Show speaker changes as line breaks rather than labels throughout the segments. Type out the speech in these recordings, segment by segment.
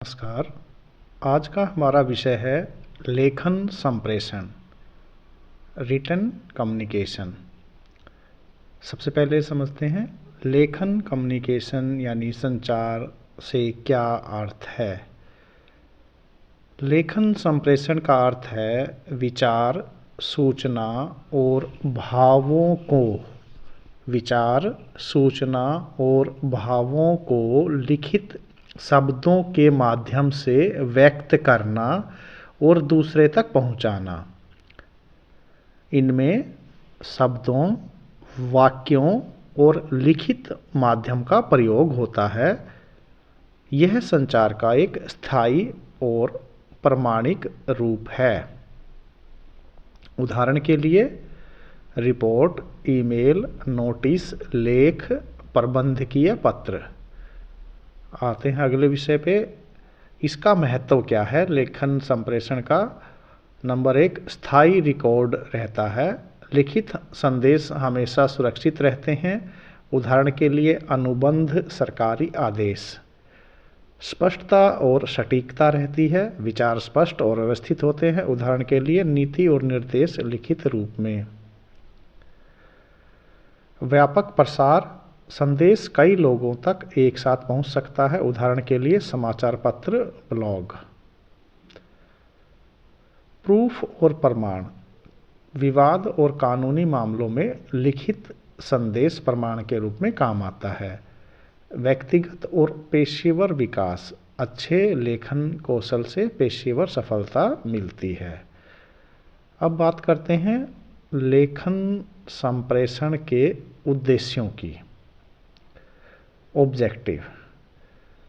नमस्कार। आज का हमारा विषय है लेखन संप्रेषण, रिटन कम्युनिकेशन। सबसे पहले समझते हैं लेखन कम्युनिकेशन यानी संचार से क्या अर्थ है। लेखन संप्रेषण का अर्थ है विचार, सूचना और भावों को लिखित शब्दों के माध्यम से व्यक्त करना और दूसरे तक पहुंचाना। इनमें शब्दों, वाक्यों और लिखित माध्यम का प्रयोग होता है। यह संचार का एक स्थायी और प्रमाणिक रूप है। उदाहरण के लिए रिपोर्ट, ईमेल, नोटिस, लेख, प्रबंधकीय पत्र। आते हैं अगले विषय पे। इसका महत्व क्या है लेखन संप्रेषण का। नंबर 1, स्थायी रिकॉर्ड रहता है। लिखित संदेश हमेशा सुरक्षित रहते हैं। उदाहरण के लिए अनुबंध, सरकारी आदेश। स्पष्टता और सटीकता रहती है। विचार स्पष्ट और व्यवस्थित होते हैं। उदाहरण के लिए नीति और निर्देश लिखित रूप में। व्यापक प्रसार, संदेश कई लोगों तक एक साथ पहुंच सकता है। उदाहरण के लिए समाचार पत्र, ब्लॉग। प्रूफ और प्रमाण, विवाद और कानूनी मामलों में लिखित संदेश प्रमाण के रूप में काम आता है। व्यक्तिगत और पेशेवर विकास, अच्छे लेखन कौशल से पेशेवर सफलता मिलती है। अब बात करते हैं लेखन संप्रेषण के उद्देश्यों की। ऑब्जेक्टिव,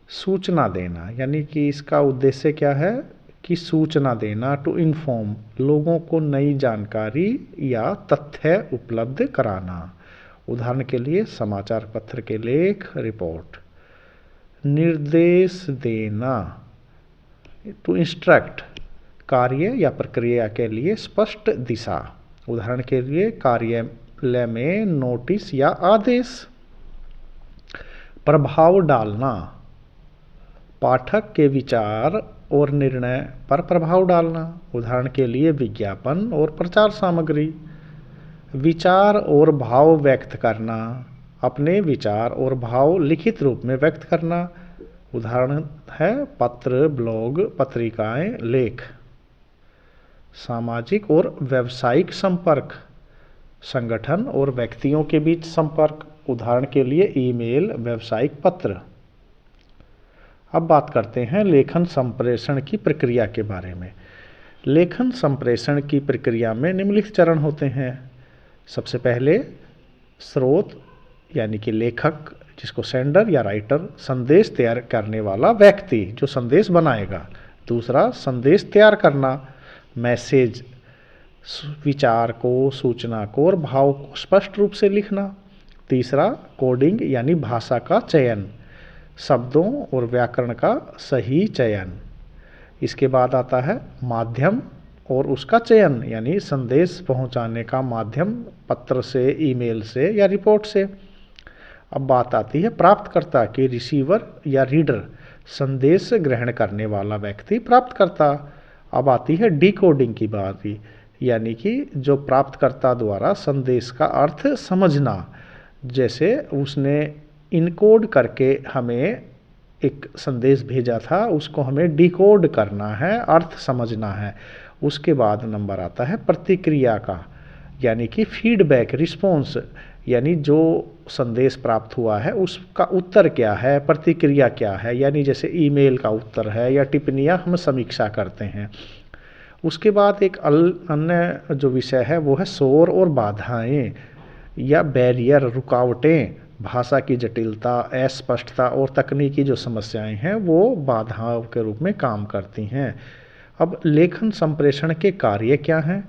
सूचना देना, यानी कि इसका उद्देश्य क्या है कि सूचना देना, टू इन्फॉर्म, लोगों को नई जानकारी या तथ्य उपलब्ध कराना। उदाहरण के लिए समाचार पत्र के लेख, रिपोर्ट। निर्देश देना, टू इंस्ट्रक्ट, कार्य या प्रक्रिया के लिए स्पष्ट दिशा। उदाहरण के लिए कार्यालय में नोटिस या आदेश। प्रभाव डालना, पाठक के विचार और निर्णय पर प्रभाव डालना। उदाहरण के लिए विज्ञापन और प्रचार सामग्री। विचार और भाव व्यक्त करना, अपने विचार और भाव लिखित रूप में व्यक्त करना। उदाहरण है पत्र, ब्लॉग, पत्रिकाएं, लेख। सामाजिक और व्यावसायिक संपर्क, संगठन और व्यक्तियों के बीच संपर्क। उदाहरण के लिए ईमेल, व्यावसायिक पत्र। अब बात करते हैं लेखन संप्रेषण की प्रक्रिया के बारे में। लेखन संप्रेषण की प्रक्रिया में निम्नलिखित चरण होते हैं। सबसे पहले स्रोत यानी कि लेखक, जिसको सेंडर या राइटर, संदेश तैयार करने वाला व्यक्ति जो संदेश बनाएगा। दूसरा, संदेश तैयार करना, मैसेज, विचार को, सूचना को और भाव को स्पष्ट रूप से लिखना। तीसरा, कोडिंग यानी भाषा का चयन, शब्दों और व्याकरण का सही चयन। इसके बाद आता है माध्यम और उसका चयन, यानी संदेश पहुंचाने का माध्यम, पत्र से, ईमेल से या रिपोर्ट से। अब बात आती है प्राप्तकर्ता की, रिसीवर या रीडर, संदेश ग्रहण करने वाला व्यक्ति, प्राप्तकर्ता। अब आती है डिकोडिंग की बात, यानी कि जो प्राप्तकर्ता द्वारा संदेश का अर्थ समझना। जैसे उसने इनकोड करके हमें एक संदेश भेजा था, उसको हमें डिकोड करना है, अर्थ समझना है। उसके बाद नंबर आता है प्रतिक्रिया का, यानी कि फीडबैक, रिस्पॉन्स, यानी जो संदेश प्राप्त हुआ है उसका उत्तर क्या है, प्रतिक्रिया क्या है, यानी जैसे ईमेल का उत्तर है या टिप्पणियां हम समीक्षा करते हैं। उसके बाद एक अन्य जो विषय है वो है शोर और बाधाएं या बैरियर, रुकावटें। भाषा की जटिलता, अस्पष्टता और तकनीकी जो समस्याएं हैं वो बाधाओं के रूप में काम करती हैं। अब लेखन संप्रेषण के कार्य क्या हैं।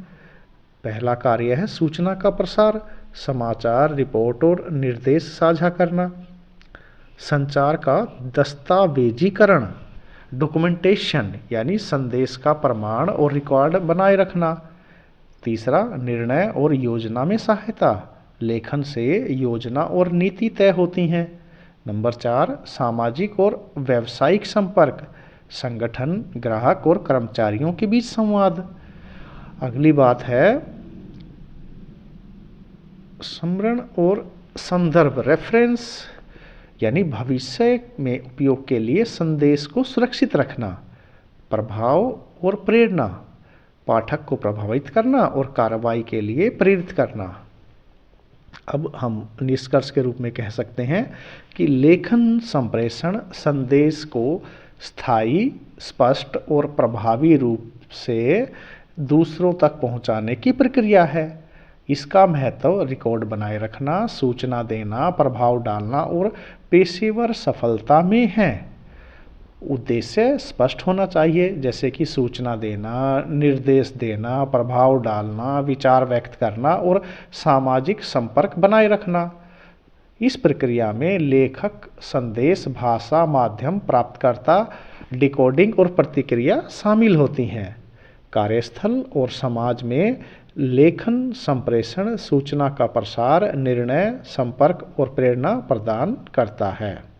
पहला कार्य है सूचना का प्रसार, समाचार, रिपोर्ट और निर्देश साझा करना। संचार का दस्तावेजीकरण, डॉक्यूमेंटेशन, यानी संदेश का प्रमाण और रिकॉर्ड बनाए रखना। तीसरा, निर्णय और योजना में सहायता, लेखन से योजना और नीति तय होती हैं। नंबर 4, सामाजिक और व्यावसायिक संपर्क, संगठन, ग्राहक और कर्मचारियों के बीच संवाद। अगली बात है स्मरण और संदर्भ, रेफरेंस, यानी भविष्य में उपयोग के लिए संदेश को सुरक्षित रखना। प्रभाव और प्रेरणा, पाठक को प्रभावित करना और कार्रवाई के लिए प्रेरित करना। अब हम निष्कर्ष के रूप में कह सकते हैं कि लेखन संप्रेषण संदेश को स्थायी, स्पष्ट और प्रभावी रूप से दूसरों तक पहुंचाने की प्रक्रिया है। इसका महत्व रिकॉर्ड बनाए रखना, सूचना देना, प्रभाव डालना और पेशेवर सफलता में है। उद्देश्य स्पष्ट होना चाहिए, जैसे कि सूचना देना, निर्देश देना, प्रभाव डालना, विचार व्यक्त करना और सामाजिक संपर्क बनाए रखना। इस प्रक्रिया में लेखक, संदेश, भाषा, माध्यम, प्राप्तकर्ता, डिकोडिंग और प्रतिक्रिया शामिल होती हैं। कार्यस्थल और समाज में लेखन संप्रेषण सूचना का प्रसार, निर्णय, संपर्क और प्रेरणा प्रदान करता है।